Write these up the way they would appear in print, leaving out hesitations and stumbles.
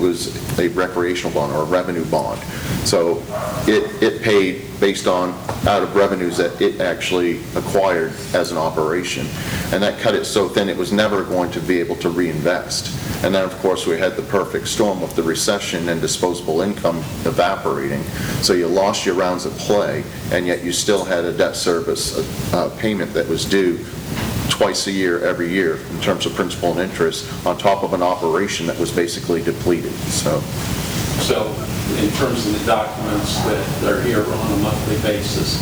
was a recreational bond or a revenue bond. So it paid based on out of revenues that it actually acquired as an operation. And that cut it so thin it was never going to be able to reinvest. And then, of course, we had the perfect storm of the recession and disposable income evaporating. So you lost your rounds of play, and yet you still had a debt service payment that was due twice a year, every year, in terms of principal and interest, on top of an operation that was basically depleted. So in terms of the documents that are here on a monthly basis,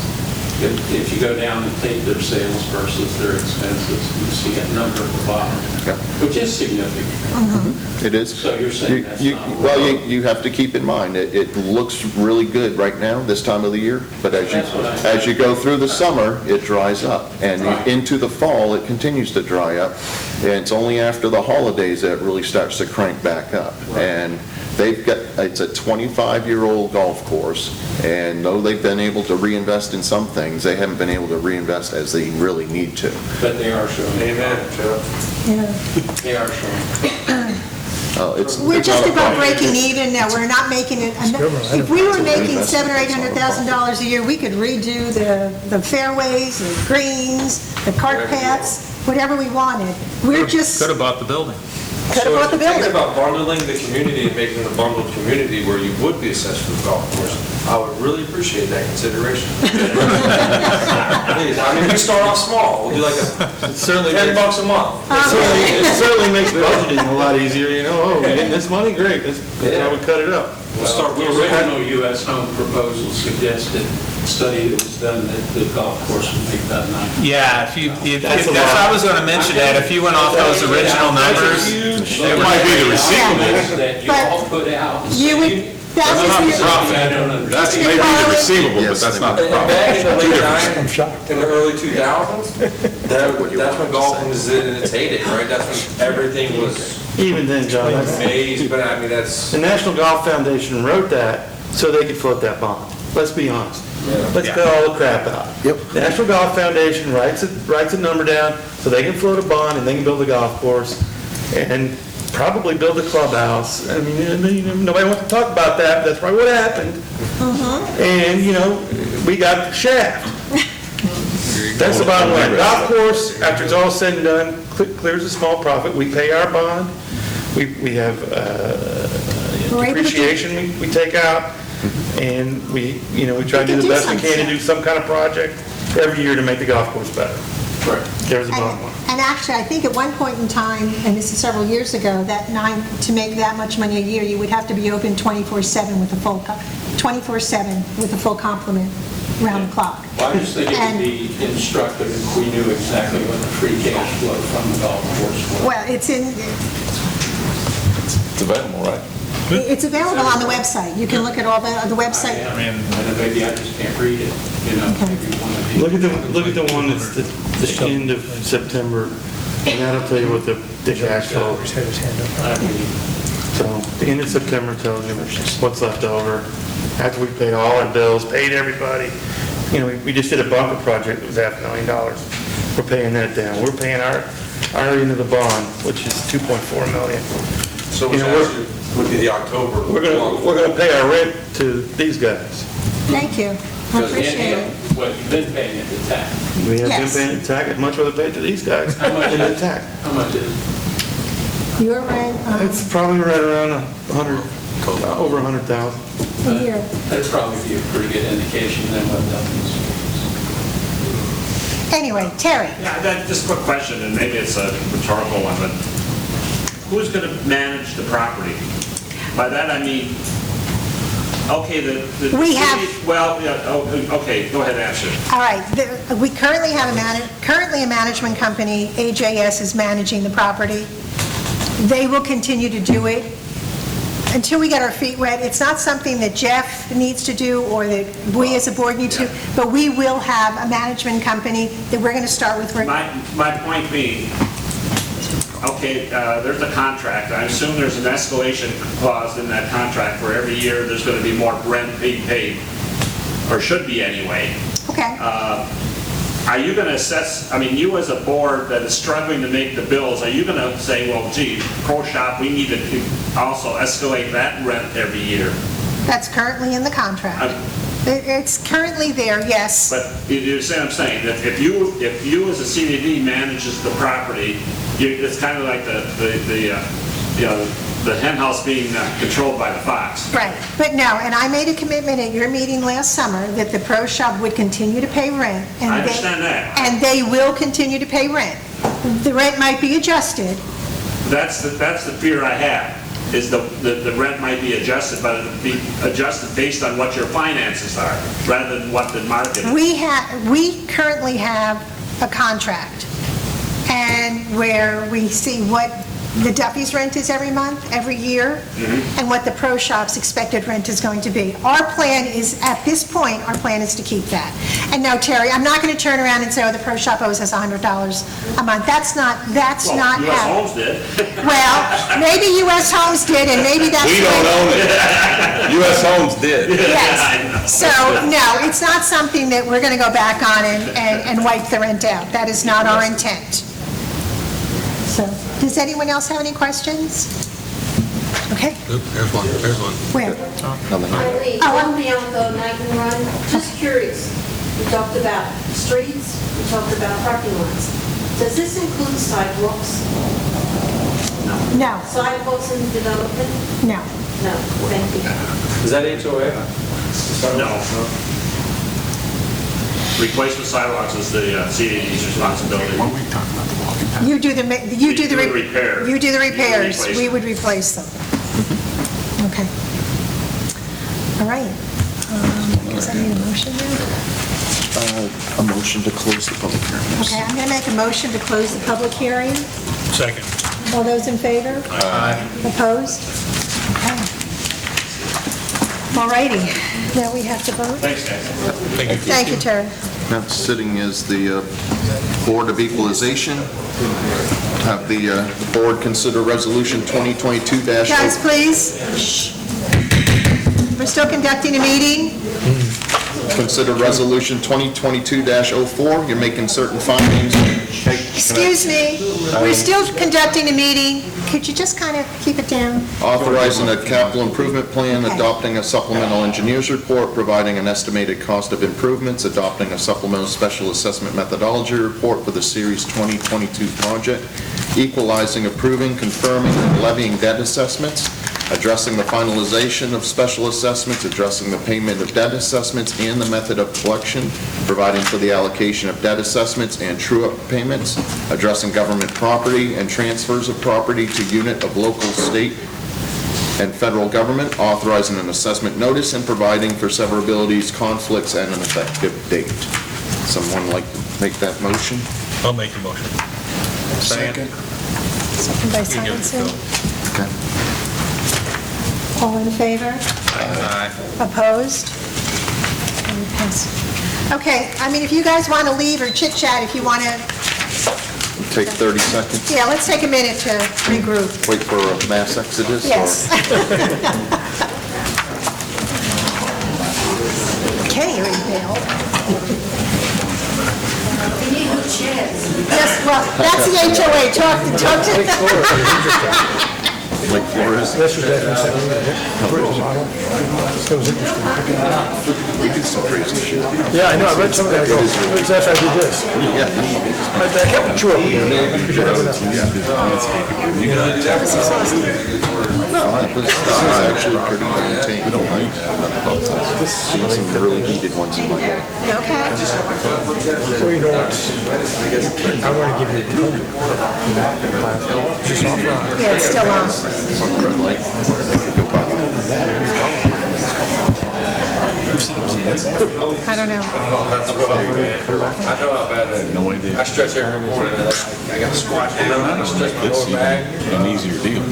if you go down and take their sales versus their expenses, you see a number at the bottom, which is significant. Mm-hmm. It is. So you're saying that's not well, you have to keep in mind, it looks really good right now, this time of the year, but as you go through the summer, it dries up. And into the fall, it continues to dry up. And it's only after the holidays that it really starts to crank back up. And it's a 25-year-old golf course, and though they've been able to reinvest in some things, they haven't been able to reinvest as they really need to. But they are showing. Amen, Joe. Yeah. They are showing. We're just about breaking even now. We're not making it. If we were making $700,000 or $800,000 a year, we could redo the fairways, the greens, the cart paths, whatever we wanted. We're just Could have bought the building. could have bought the Think building. about bundling the community and making a bundled community where you would be assessed for the golf course. I would really appreciate that consideration. Please, I mean, we start off small. We'll do like $10 a month. It certainly makes budgeting a lot easier, you know, oh, we're getting this money, great, that's how we cut it up. We'll start with the original U.S. Home proposal suggested study that was done that the golf course would make that night. Yeah, I was going to mention that. If you went off those original numbers, It might be the receivables that you all put out. You would, that's I just don't understand. That's maybe the receivable, but that's not the problem. Back in the late 90s, in the early 2000s, that's when golf was in its heyday, right? That's when everything was Even then, John, amazing, but I mean, that's... the National Golf Foundation wrote that so they could float that bond. Let's be honest. Let's cut all the crap out. The National Golf Foundation writes a number down so they can float a bond and they can build a golf course and probably build a clubhouse. I mean, nobody wants to talk about that, but that's probably what happened. And, you know, we got the shaft. That's the bottom line. Golf course, after it's all said and done, clears a small profit. We pay our bond. We have depreciation we take out. And we try to do the best we can to do some kind of project every year to make the golf course better. Right. There's the bottom line. And actually, I think at one point in time, and this is several years ago, to make that much money a year, you would have to be open 24/7 with a full 24/7 with a full complement around the clock. Well, I just think it would be instructive if we knew exactly what the free cash flow from the golf course was. Well, it's available, right? It's available on the website. You can look at all the website. I mean, maybe I just can't read it, you know. Maybe one of these- Look at the one that's the end of September, and that'll tell you what the cash flow. So the end of September tells you what's left over. After we paid all our bills, paid everybody. You know, we just did a bunker project that was $500,000. We're paying that down. We're paying our end of the bond, which is $2.4 million. So which actually would be the October. We're gonna pay our rent to these guys. Thank you. I Because appreciate it. what you've been paying at the tax. We have been Yes. paying the tax. I'd much rather pay it to these guys How much than the is tax. How much is it? Your rent It's probably right around 100, over 100,000. a year. That'd probably be a pretty good indication then what that is. Anyway, Terry. Yeah, just a quick question, and maybe it's a rhetorical one, but who's going to manage the property? By that I mean, okay, We have- well, yeah, okay, go ahead and answer. All right, we currently have a management company. AJS is managing the property. They will continue to do it until we get our feet wet. It's not something that Jeff needs to do or that we as a board need to, but we will have a management company that we're going to start with. My point being, okay, there's a contract. I assume there's an escalation clause in that contract where every year there's going to be more rent being paid, or should be anyway. Okay. are you gonna assess, I mean, you as a board that is struggling to make the bills, are you gonna say, well, gee, pro shop, we need to also escalate that rent every year? That's currently in the contract. It's currently there, yes. But you understand what I'm saying, that if you as a CDD manages the property, it's kind of like the hen house being controlled by the fox. Right, but no, and I made a commitment at your meeting last summer that the pro shop would continue to pay rent. And I understand that. And they will continue to pay rent. The rent might be adjusted. That's the fear I have, is the rent might be adjusted, but it'll be adjusted based on what your finances are, rather than what the market is. We currently have a contract, and where we see what the Duffy's rent is every month, every year, and what the pro shop's expected rent is going to be. Our plan is, at this point, our plan is to keep that. And no, Terry, I'm not going to turn around and say, oh, the pro shop owes us $100 a month. That's not U.S. how. Homes did. Well, maybe U.S. Homes did, and maybe that's. We don't own it. U.S. Homes did. Yes. So, no, it's not something that we're going to go back on and wipe the rent out. That is not our intent. So, does anyone else have any questions? Okay. There's one. Where? Eileen, on the night and run, just curious, we talked about streets, we talked about parking lots. Does this include sidewalks? No, Sidewalks in the development? no. No, thank you. Is that HOA? No. Replacement sidewalks is the CDD's responsibility. You do the repair. You do the repairs. replace We them. would replace them. Okay. All right. Does that need a motion now? A motion to close the public hearing. Okay, I'm going to make a motion to close the public hearing. Second. All those in favor? Aye. Opposed? Okay. All righty. Now we have to vote. Thanks, guys. Thank you, Terry. Next sitting is the Board of Equalization. Have the board consider Resolution 2022-. Guys, please. Shh. We're still conducting a meeting. Consider Resolution 2022-04. You're making certain findings. Excuse me. We're still conducting a meeting. Could you just kind of keep it down? Authorizing a capital improvement plan, Okay. adopting a supplemental engineer's report, providing an estimated cost of improvements, adopting a supplemental special assessment methodology report for the Series 2022 project, equalizing, approving, confirming, and levying debt assessments, addressing the finalization of special assessments, addressing the payment of debt assessments and the method of collection, providing for the allocation of debt assessments and true-up payments, addressing government property and transfers of property to unit of local, state, and federal government, authorizing an assessment notice and providing for severabilities, conflicts, and an effective date. Someone like to make that motion? I'll make a motion. Second. Second by Simonson. Okay. All in favor? Aye. Opposed? And it passes. Okay, I mean, if you guys want to leave or chit-chat, if you want to, Take 30 seconds. yeah, let's take a minute to regroup. Wait for a mass exodus? or- Yes. Okay, you're in bail. You need new chairs. Yes, well, that's the HOA, talk to. Lake Forest. This was definitely We did some crazy shit. Yeah, I know, I read some of that. It's after I did this. But that helped you No, it was actually pretty entertaining. We don't like that. Seen some really heated ones in my day. Okay. Well, you know what? I want to give you a tone. Just offline. Yeah, it's still on. Like, go by. I don't know. I know how bad that is. No idea. I stretch here every morning, and I got to squat down, I stretch my lower back. An easier deal.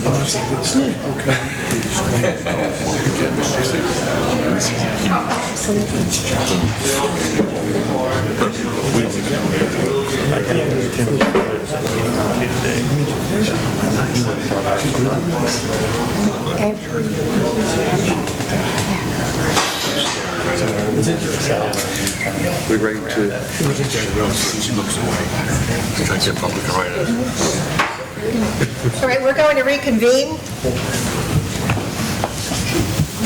We ready to? She looks away. Trying to get public to write it. All right, we're going to reconvene.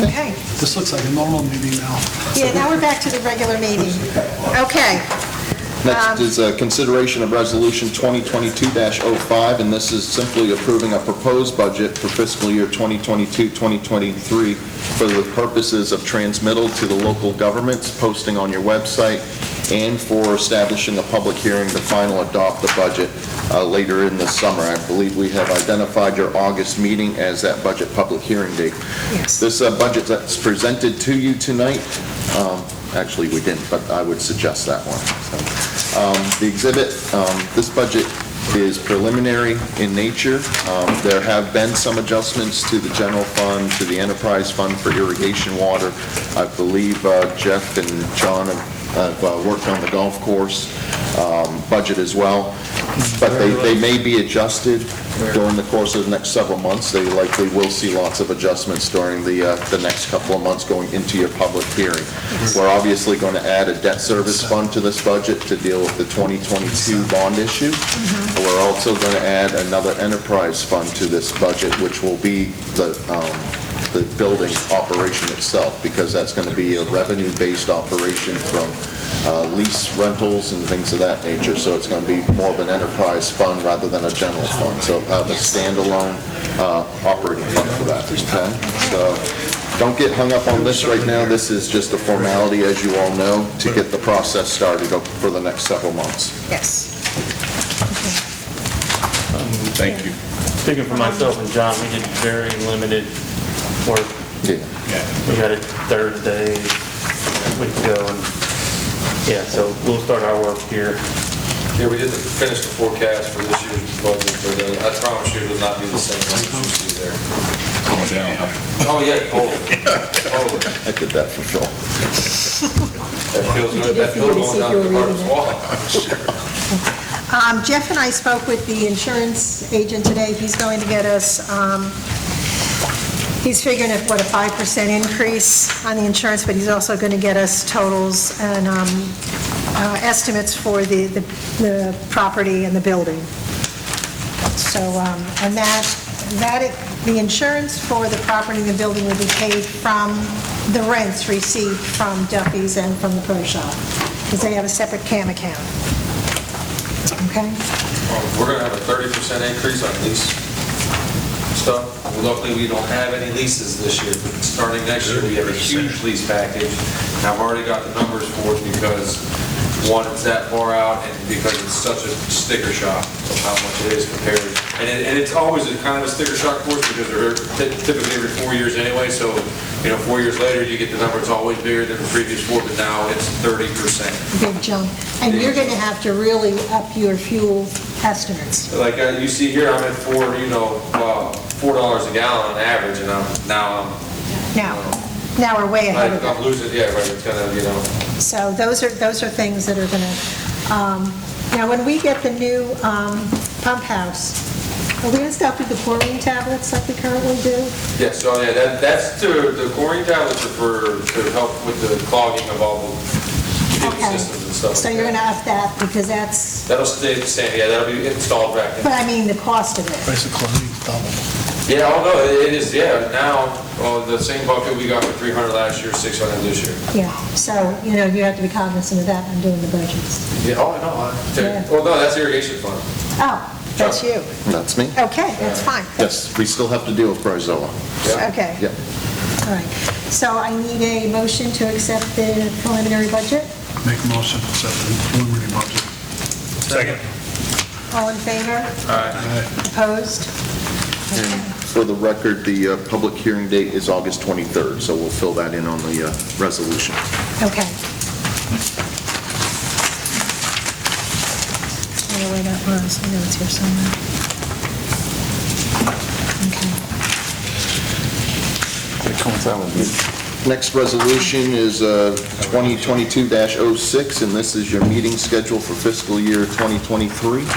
Okay. This looks like a normal meeting now. Yeah, now we're back to the regular meeting. Okay. Next is a consideration of Resolution 2022-05, and this is simply approving a proposed budget for fiscal year 2022-2023 for the purposes of transmittal to the local governments, posting on your website, and for establishing a public hearing to final adopt the budget later in the summer. I believe we have identified your August meeting as that budget public hearing date. Yes. This budget that's presented to you tonight, actually, we didn't, but I would suggest that one. So, the exhibit, this budget is preliminary in nature. There have been some adjustments to the general fund, to the enterprise fund for irrigation water. I believe Jeff and John have worked on the golf course budget as well, but they may be adjusted during the course of the next several months. They likely will see lots of adjustments during the next couple of months going into your public hearing. We're obviously going to add a debt service fund to this budget to deal with the 2022 bond issue. We're also going to add another enterprise fund to this budget, which will be the building operation itself, because that's going to be a revenue-based operation from lease rentals and things of that nature. So it's going to be more of an enterprise fund rather than a general fund. So have a standalone operating fund for that. Okay? So don't get hung up on this right now. This is just a formality, as you all know, to get the process started for the next several months. Yes. Thank you. Speaking for myself and John, we did very limited work. Yeah. We got it Thursday, a week ago, and yeah, so we'll start our work here. Yeah, we did finish the forecast for this year's budget, but I promise you it will not be the same as you see there. Calm down. Oh, yeah, totally. I did that for Phil. That feels good, that feels going down the hardest wall. Jeff and I spoke with the insurance agent today. He's going to get us, he's figuring at what, a 5% increase on the insurance, but he's also going to get us totals and estimates for the property and the building. So, and the insurance for the property and the building will be paid from the rents received from Duffy's and from the pro shop, because they have a separate CAM account. Okay? We're going to have a 30% increase on lease stuff. Luckily, we don't have any leases this year, but starting next year, we have a huge lease package. And I've already got the numbers for it because, one, it's that far out, and because it's such a sticker shock of how much it is compared. And it's always a kind of a sticker shock for us because they're typically every 4 years anyway, so 4 years later, you get the number, it's always bigger than the previous 4, but now it's 30%. Big jump. And you're going to have to really up your fuel estimates. Like you see here, I'm at $4 a gallon on average, and now we're way ahead of that. I'm losing, yeah, right, it's gonna, So those are things that are going to, now when we get the new pump house, are we going to stop with the chlorine tablets like we currently do? Yeah, so yeah, that's the chlorine tablets are to help with the clogging of all the heating systems and stuff. So like you're going that. to up that because That'll stay the same, yeah, that'll be installed back in. but I mean the cost of it. Price of chlorine's double. Yeah, no, it is, yeah, now, the same bucket we got for 300 last year, 600 this year. Yeah, so, you have to be cognizant of that when doing the budgets. Yeah, I know. Yeah. Well, no, that's irrigation fund. Oh, that's you. That's me. Okay, that's fine. Yes, we still have to deal with Brizola. Okay. Yeah. All right. So I need a motion to accept the preliminary budget. Make a motion to accept the preliminary budget. Second. All in favor? Aye. Opposed? And for the record, the public hearing date is August 23rd, so we'll fill that in on the resolution. Okay. I know where that was. I know it's here somewhere. Okay. It coincides with Next resolution is 2022-06, and this is your meeting schedule for fiscal year 2023. And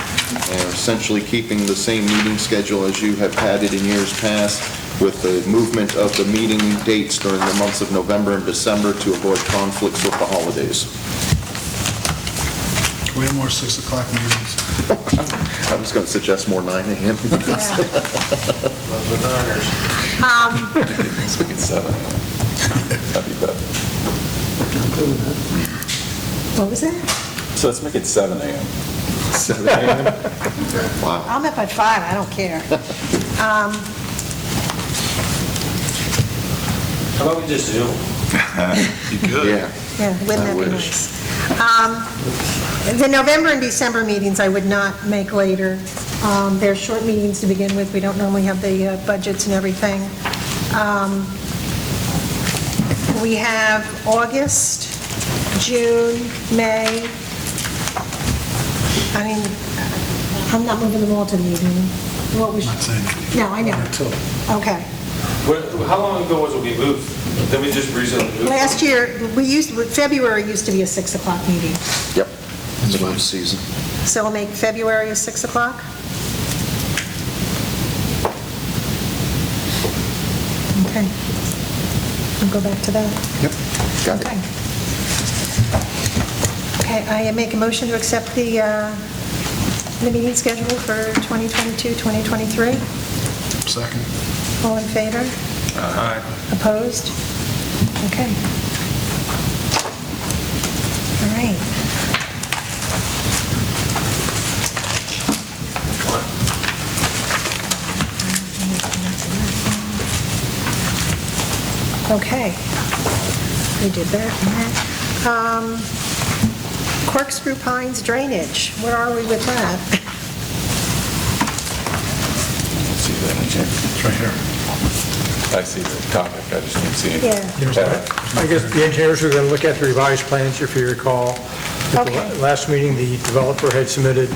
essentially keeping the same meeting schedule as you have had it in years past, with the movement of the meeting dates during the months of November and December to avoid conflicts with the holidays. We have more 6 o'clock meetings. I was going to suggest more 9 a.m. Love the Niners. Let's make it 7. That'd be better. What was that? So let's make it 7 a.m. 7 a.m.? Wow. I'm up at 5, I don't care. How about we just do? You could. Yeah. Yeah, wouldn't I that be wish. nice? The November and December meetings I would not make later. They're short meetings to begin with. We don't normally have the budgets and everything. We have August, June, May. I mean, I'm not moving them all to the evening. What was? Not saying anything. No, I know. Okay. How long ago was it we moved? Then we just recently moved? Last year, February used to be a 6 o'clock meeting. Yep. Middle of the season. So we'll make February a 6 o'clock? Okay. We'll go back to that. Yep. Got it. Okay. Okay, I make a motion to accept the meeting schedule for 2022, 2023. Second. All in favor? Aye. Opposed? Okay. All right. Okay. We did that and that. Corkscrew Pines drainage, where are we with that? See that in here? It's right here. I see the topic, I just didn't see it. Yeah. I guess the engineers are going to look at the revised plans, if you recall. At the Okay. last meeting, the developer had submitted a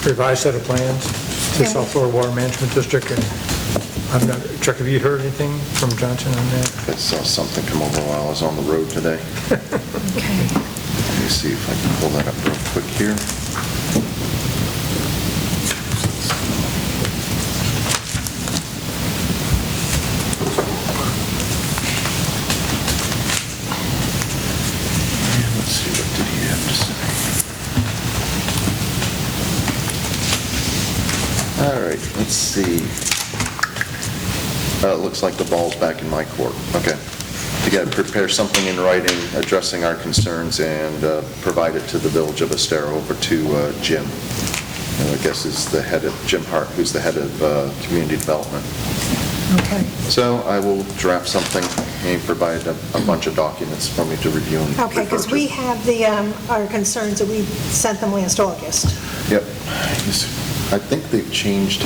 revised set of plans to Yeah. South Florida Water Management District, and I'm not, Chuck, have you heard anything from Johnson on that? I saw something come over while I was on the road today. Okay. Let me see if I can pull that up real quick here. And let's see, what did he have to say? All right, let's see. It looks like the ball's back in my court. Okay. To prepare something in writing addressing our concerns and provide it to the Village of Estero over to Jim. And I guess is the head of, Jim Hart, who's the head of Community Development. Okay. So I will draft something and provide a bunch of documents for me to review and Okay, refer because to. we have the, our concerns that we sent them last August. Yep. I think they've changed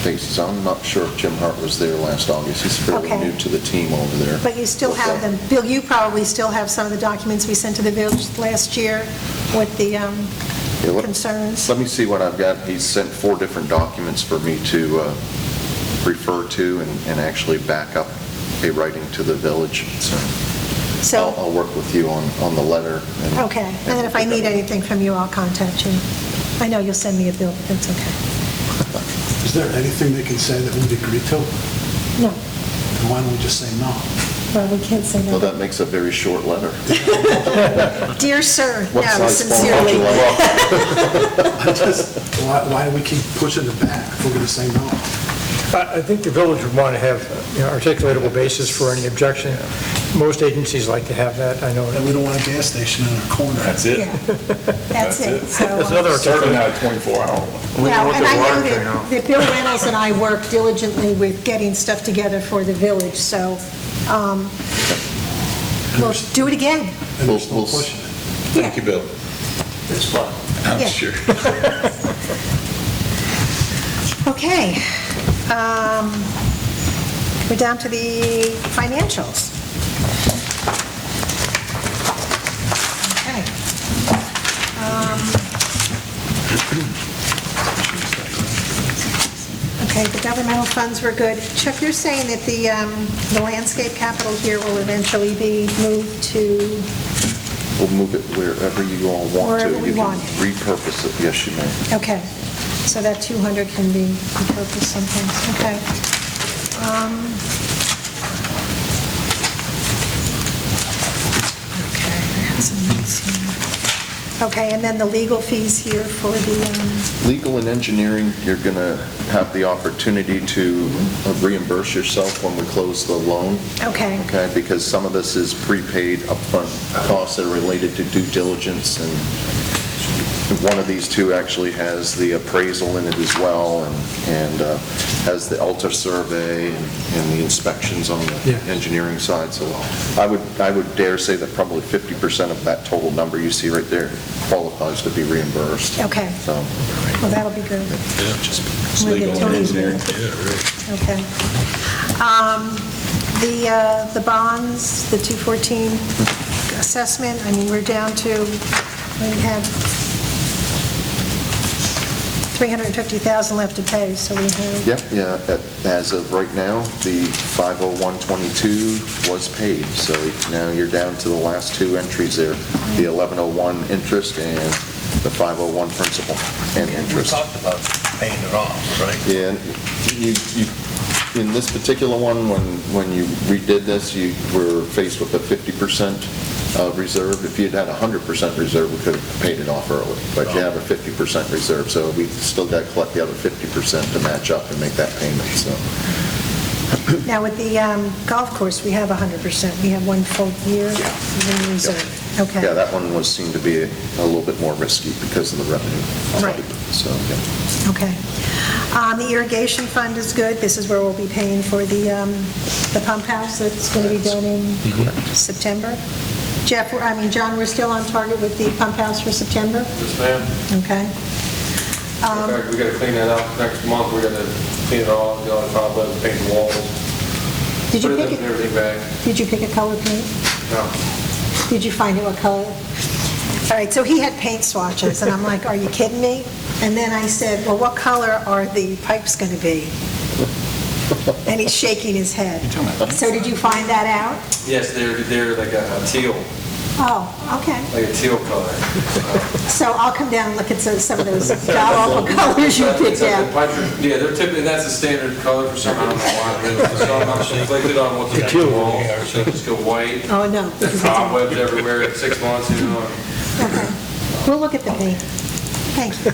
faces. I'm not sure if Jim Hart was there last August. He's fairly Okay. new to the team over there. But you still have them. Bill, you probably still have some of the documents we sent to the village last year with the Yeah, let- concerns. Let me see what I've got. He's sent 4 different documents for me to refer to and actually back up a writing to the village. So So, I'll work with you on the letter. okay. And then if I need anything from you, I'll contact you. I know you'll send me a bill, but that's okay. Is there anything they can say that we'd agree to? No, And why don't we just say no? well, we can't say Well, no. that makes a very short letter. Dear sir, What no, size font would sincerely. you like? Why do we keep pushing it back if we're going to say no? I think the village would want to have, articulatable basis for any objection. Most agencies like to have that, I know. And we don't want a gas station in our corner. That's it. Yeah, that's it. So, That's another Starting out at 24-hour. Well, want and the I water know thing out. that Bill Reynolds and I work diligently with getting stuff together for the village, so we'll do it again. And We'll- we're still we'll- pushing it. Thank you, Bill. It's fun. I'm Yeah. sure. Okay. We're down to the financials. Okay. Okay, the governmental funds were good. Chuck, you're saying that the landscape capital here will eventually be moved to, We'll move it wherever you all want to. Wherever we want it. You can repurpose it, yes, you may. okay, so that 200 can be repurposed someplace, okay. Okay, I have some notes here. Okay, and then the legal fees here for the, Legal and engineering, you're going to have the opportunity to reimburse yourself when we close the loan. okay, Okay, because some of this is prepaid upfront costs that are related to due diligence, and one of these two actually has the appraisal in it as well, and has the Alta survey and the inspections on the Yeah. engineering side. So I would dare say that probably 50% of that total number you see right there qualifies to be reimbursed. Okay. So, well, that'll be good. We'll get Legal and Tony's engineering. bid. Yeah, right. Okay. The bonds, the 214 assessment, I mean, we're down to, we have 350,000 left to pay, so we have, yep, yeah, as of right now, the 50122 was paid, so now you're down to the last two entries there, the 1101 interest and the 501 principal and We interest. talked about paying it off, right? Yeah, in this particular one, when you redid this, you were faced with a 50% reserve. If you'd had a 100% reserve, we could have paid it off early, but you have a 50% reserve, so we still got to collect the other 50% to match up and make that payment, so. now with the golf course, we have 100%, we have one full year in reserve. Okay. Yeah, that one was seen to be a little bit more risky because of the revenue. Right. So, yeah. Okay. The irrigation fund is good. This is where we'll be paying for the pump house that's going to be done in September. Jeff, John, we're still on target with the pump house for September? Yes, ma'am. Okay. In fact, we gotta clean that up next month, we gotta clean it all, get all the cobwebs, paint the walls, Did you put pick everything back. Did you pick a color paint? No. Did you find out what color? All right, so he had paint swatches, and I'm like, are you kidding me? And then I said, well, what color are the pipes going to be? And he's shaking his head. So did you find that out? Yes, they're like a teal, Oh, okay. like a teal color. So I'll come down and look at some of those god-awful colors you picked out. Yeah, they're typically, that's a standard color for some, I don't know why. So I'm conflicted on what to paint the wall, so just go white. Oh, no. There's cobwebs everywhere at 6 months, you know. Okay. We'll look at the paint. Thank you.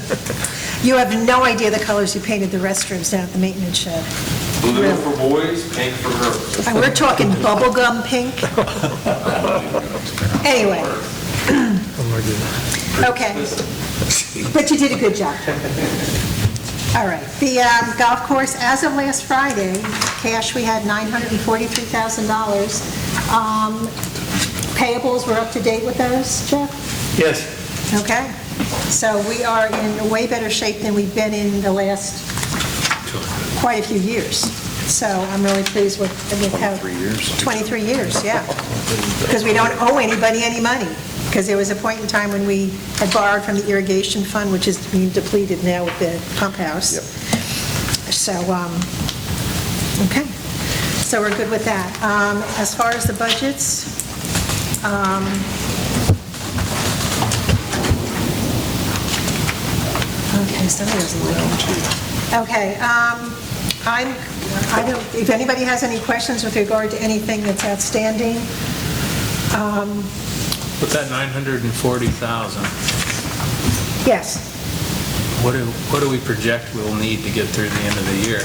You have no idea the colors you painted the restrooms down at the maintenance shed. Blue for boys, pink for girls. And we're talking bubblegum pink. Anyway. Oh, my goodness. Okay. But you did a good job. All right. The golf course, as of last Friday, cash, we had $943,000. Payables, we're up to date with those, Jeff? Yes. Okay. So we are in way better shape than we've been in the last quite a few years. So I'm really pleased with how... 23 years. 23 years, yeah. Because we don't owe anybody any money. Because there was a point in time when we had borrowed from the irrigation fund, which is being depleted now with the pump house. Yep. So, okay. So we're good with that. As far as the budgets, okay, somebody doesn't like it. Okay, I don't, if anybody has any questions with regard to anything that's outstanding, With that 940,000, yes. what do we project we'll need to get through the end of the year?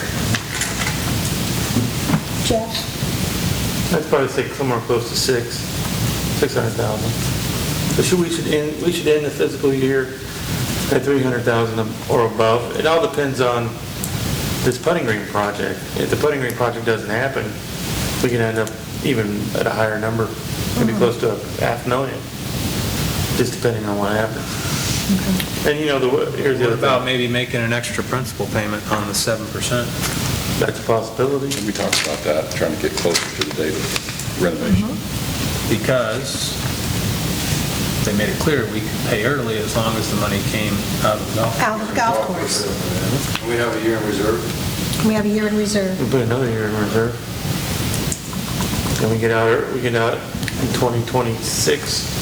Jeff? I'd probably say somewhere close to 600,000. But we should end the fiscal year at 300,000 or above. It all depends on this putting green project. If the putting green project doesn't happen, we can end up even at a higher number, maybe close to $500,000, just depending on what happens. And here's the What other about thing. maybe making an extra principal payment on the 7%? That's a possibility. We talked about that, trying to get closer to the date of renovation. Because they made it clear we could pay early as long as the money came out of the golf. Out of the golf course. We have a year in reserve. We have a year in reserve. We put another year in reserve. Then we get out in 2026.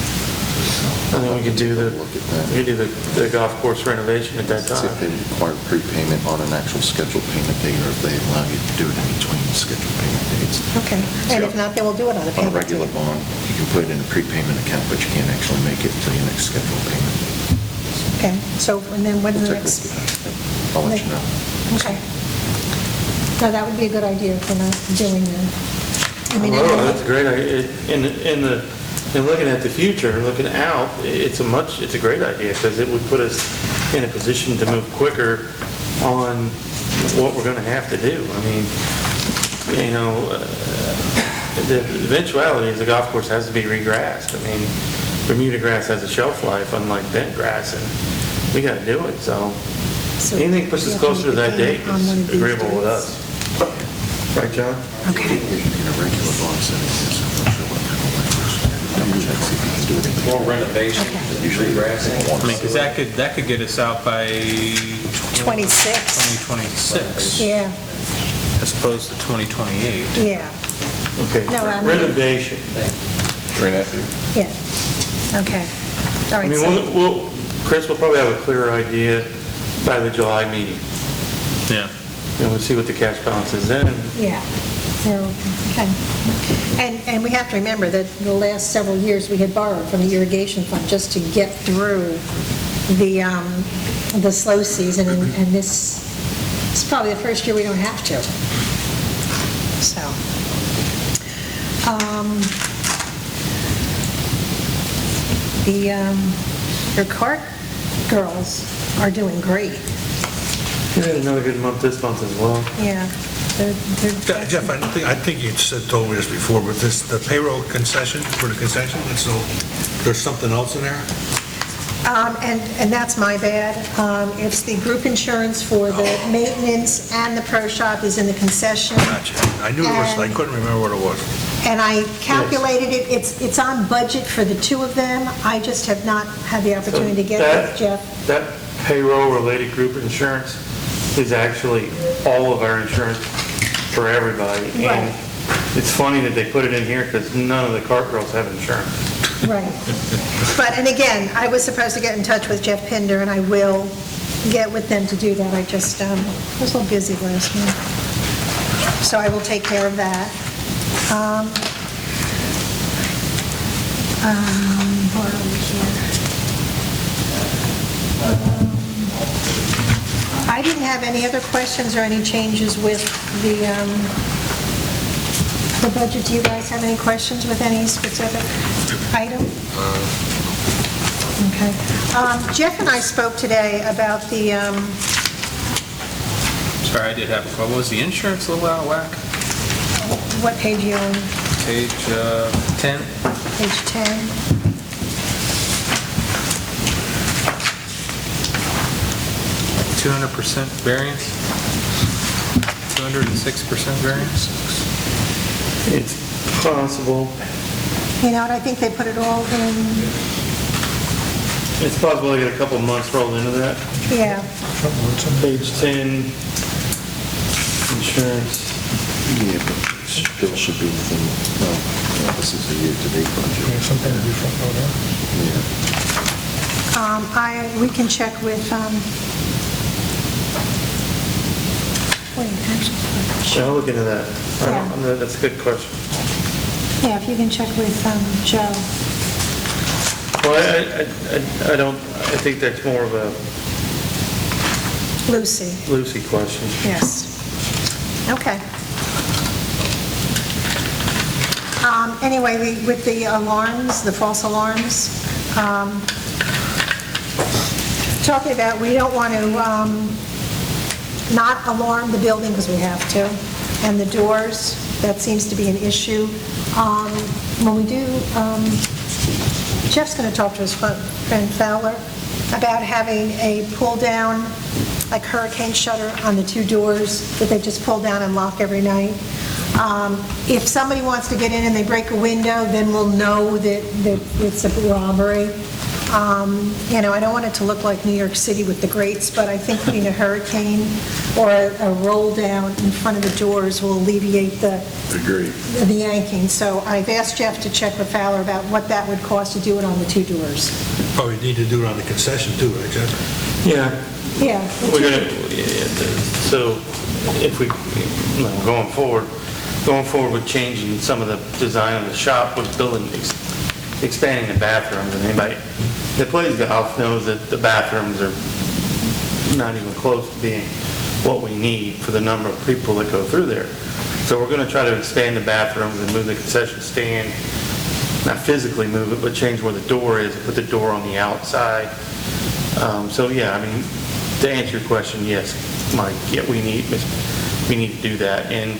And then we can do the golf course renovation at that See if they time. require prepayment on an actual scheduled payment date, or if they allow you to do it in between scheduled payment dates. Okay, and if not, then we'll do it on a On a payment. regular bond, you can put it in a prepayment account, but you can't actually make it until your next scheduled payment. Okay, so, and then when's the We'll take a next? look at that. I'll let you know. Okay. No, that would be a good idea for not doing that. I mean, Oh, that's great. In looking at the future, looking out, it's a great idea, because it would put us in a position to move quicker on what we're gonna have to do. I mean, you know, the eventuality is the golf course has to be regrassed. I mean, Bermuda grass has a shelf life, unlike bent grass, and we gotta do it, so anything puts us closer to that date is agreeable with us. Right, John? Okay. In a regular bond setting, yes, I'm not sure what kind of language. Double check, see if you can do it in More renovation, usually grassing. I mean, because that could get us out by 26. 2026, Yeah, as opposed to 2028. yeah, Okay, No, I mean- renovation. Three and a half years. yeah. Okay. All I right, mean, so, Chris will probably have a clearer idea by the July meeting. Yeah. And we'll see what the cash balance is then. yeah. Yeah, okay. And we have to remember that the last several years, we had borrowed from the irrigation fund just to get through the slow season, and this is probably the first year we don't have to. So, your cart girls are doing great. We had another good month this month as well. Yeah. They're- Jeff, I think you told me this before, but the payroll concession, for the concession, so there's something else in there? And that's my bad. It's the group insurance for the maintenance and the pro shop is in the concession. Gotcha. I knew it was, I couldn't remember what it was. And I calculated it, it's on budget for the two of them. I just have not had the opportunity to get it with Jeff. That payroll-related group insurance is actually all of our insurance for everybody. Right. And it's funny that they put it in here, because none of the cart girls have insurance. Right. But, and again, I was supposed to get in touch with Jeff Pinder, and I will get with them to do that. I just, was a little busy last month. So I will take care of that. Where are we here? I didn't have any other questions or any changes with the budget. Do you guys have any questions with any specific item? Okay. Jeff and I spoke today about the, Sorry, I did have a question. What was the insurance a little out of whack? what page you on? Page 10? Page 10. Like 200% variance? 206% variance? It's possible, You know what, I think they put it all in, it's possible I get a couple months rolled into that. yeah. Page 10, insurance. Yeah, but Bill should be within, well, this is a year-to-date budget. Something to do front loader. Yeah. We can check with, wait, actually, Yeah, I'll look into that. Yeah. That's a good question. yeah, if you can check with Joe. Well, I think that's more of a Lucy, Lucy question. yes. Okay. Anyway, with the alarms, the false alarms, talking about, we don't want to not alarm the building because we have to, and the doors, that seems to be an issue. When we do, Jeff's going to talk to his friend Fowler about having a pull-down, like hurricane shutter on the two doors that they just pull down and lock every night. If somebody wants to get in and they break a window, then we'll know that it's a robbery. I don't want it to look like New York City with the grates, but I think putting a hurricane or a roll down in front of the doors will alleviate the yanking. So I've asked Jeff to check with Fowler about what that would cost to do it on the 2 doors. Probably need to do it on the concession too, right, Jeff? Yeah, Yeah. we're gonna, so if we, going forward with changing some of the design of the shop with building, expanding the bathrooms, and anybody that plays golf knows that the bathrooms are not even close to being what we need for the number of people that go through there. So we're gonna try to expand the bathrooms and move the concession stand, not physically move it, but change where the door is, put the door on the outside. So yeah, I mean, to answer your question, yes, Mike, yeah, we need to do that. And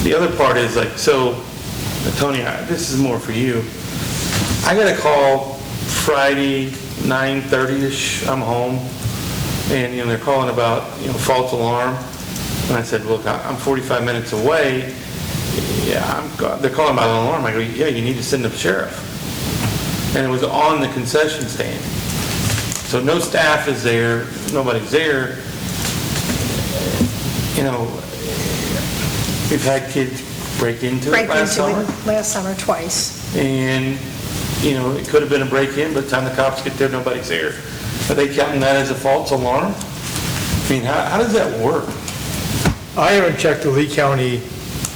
the other part is like, so, Tony, this is more for you. I got a call Friday, 9:30ish, I'm home, and, they're calling about, false alarm. And I said, look, I'm 45 minutes away. Yeah, they're calling about an alarm. I go, yeah, you need to send the sheriff. And it was on the concession stand. So no staff is there, nobody's there. We've had kids break into it last summer. Last summer twice. And, it could have been a break-in, but by the time the cops get there, nobody's there. Are they counting that as a false alarm? I mean, how does that work? I haven't checked the Lee County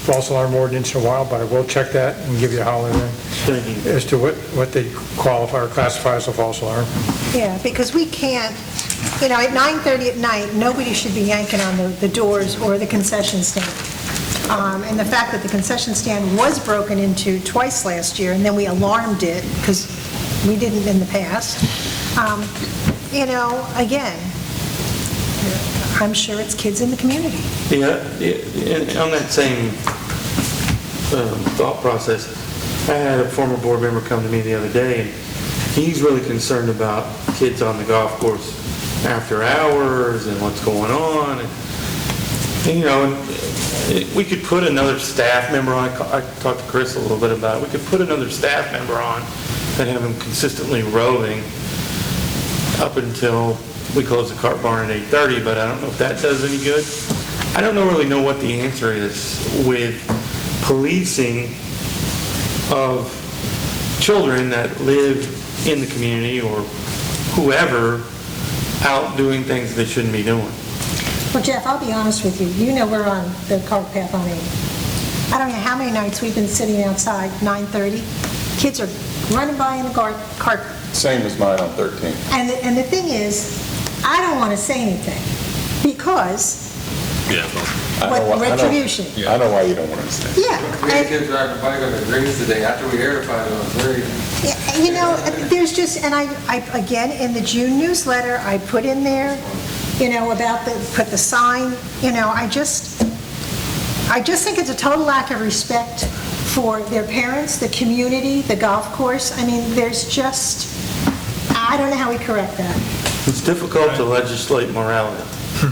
false alarm ordinance in a while, but I will check that and give you a holler then as to what they qualify or classify as a false alarm. Yeah, because we can't, at 9:30 at night, nobody should be yanking on the doors or the concession stand. And the fact that the concession stand was broken into twice last year, and then we alarmed it, because we didn't in the past, again, I'm sure it's kids in the community. Yeah, and on that same thought process, I had a former board member come to me the other day, and he's really concerned about kids on the golf course after hours and what's going on. And we could put another staff member on. I talked to Chris a little bit about it. We could put another staff member on and have him consistently roving up until we close the cart barn at 8:30, but I don't know if that does any good. I don't really know what the answer is with policing of children that live in the community or whoever out doing things they shouldn't be doing. Well, Jeff, I'll be honest with you. We're on the cart path on 8. I don't know how many nights we've been sitting outside, 9:30. Kids are running by in the cart. Same as mine on 13. And the thing is, I don't want to say anything because retribution. I know why you don't want to say. Yeah. We had kids riding a bike on the greens today after we heard about it on very. There's just, and I again, in the June newsletter, I put in there, about put the sign, I just think it's a total lack of respect for their parents, the community, the golf course. I mean, there's just, I don't know how we correct that. It's difficult to legislate morality.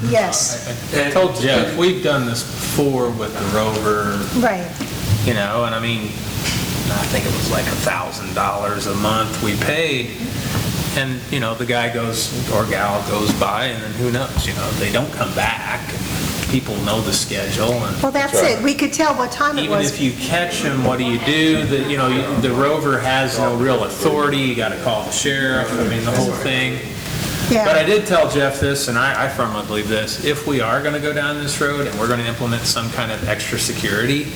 Yes. I told Jeff, we've done this before with the Rover. Right. And I mean, I think it was like $1,000 a month we paid. And, the guy goes, or gal goes by, and then who knows, they don't come back. And people know the schedule. And well, that's it. We could tell what time it was. even if you catch him, what do? The Rover has no real authority. You got to call the sheriff. I mean, the whole thing. Yeah. But I did tell Jeff this, and I firmly believe this. If we are going to go down this road and we're going to implement some kind of extra security,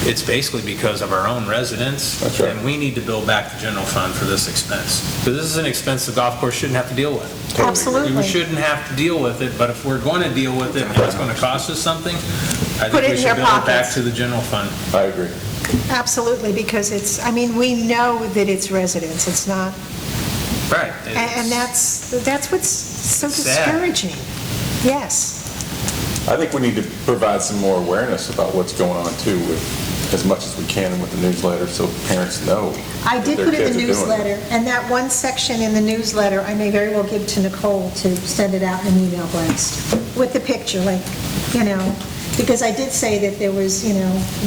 it's basically because of our own residents. That's right. And we need to build back the general fund for this expense. Because this is an expense the golf course shouldn't have to deal with. Absolutely. We shouldn't have to deal with it, but if we're going to deal with it and it's going to cost us something, I Put think it we in should your build it back pockets. to the general fund. I agree. Absolutely, because we know that it's residents. It's not. Right. And that's what's so Sad. discouraging. Yes. I think we need to provide some more awareness about what's going on too, as much as we can with the newsletter, so parents know. I did what put their in the kids are doing. newsletter, and that one section in the newsletter, I may very well give to Nicole to send it out in an email blast with the picture, because I did say that there was,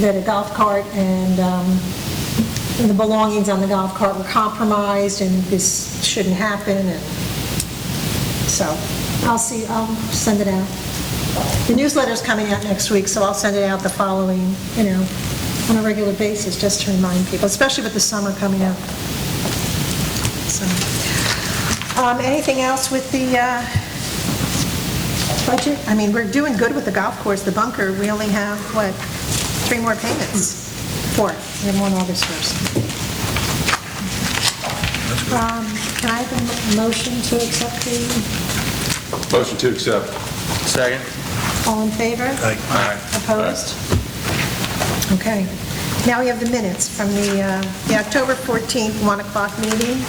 that a golf cart and the belongings on the golf cart were compromised, and this shouldn't happen, and so, I'll send it out. The newsletter's coming out next week, so I'll send it out the following, on a regular basis, just to remind people, especially with the summer coming up. So, anything else with the budget? I mean, we're doing good with the golf course, the bunker. We only have, 3 more payments? 4. We have one August 1st. Can I have a motion to accept the... Motion to accept. Second. All in favor? Aye. Opposed? Okay. Now we have the minutes from the October 14th, 1 o'clock meeting.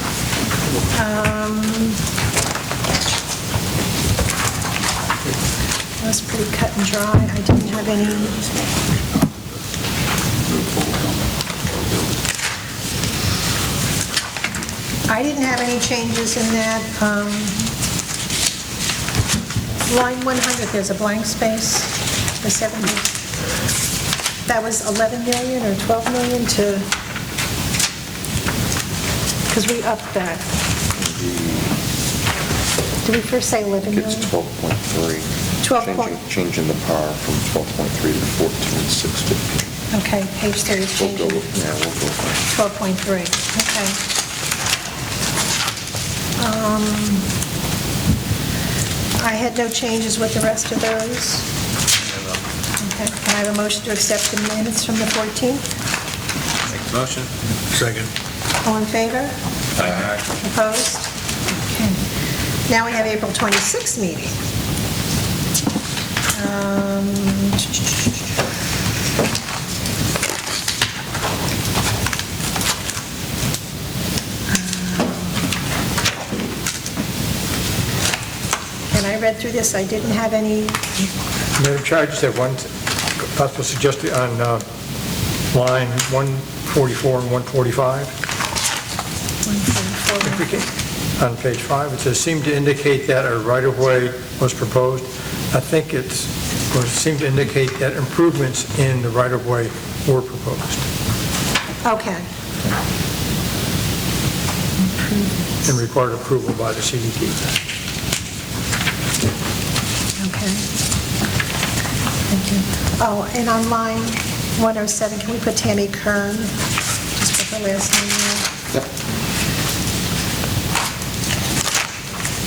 That was pretty cut and dry. I didn't have any... changes in that. Line 100, there's a blank space, the 70. That was 11 million or 12 million to, because we upped that. Did we first say 11 million? It's 12.3. 12 Changing the par from 12.3 to 14,650. Okay, page 3 is We'll go, changing. yeah, we'll go for 12.3, okay. I had no changes with the rest of those. Okay, can I have a motion to accept the minutes from the 14th? Make the motion. Second. All in favor? Aye. Opposed? Okay. Now we have April 26th meeting. And I read through this, I didn't have any, Madam Chair, I just have one possible suggestion on line 144 and 145. If we can, on page 5, it says, seemed to indicate that a right-of-way was proposed. I think it's, seemed to indicate that improvements in the right-of-way were proposed okay. and required approval by the CDD. Okay. Thank you. Oh, and on line 107, can we put Tammy Kern? Just put her last name there. Yep.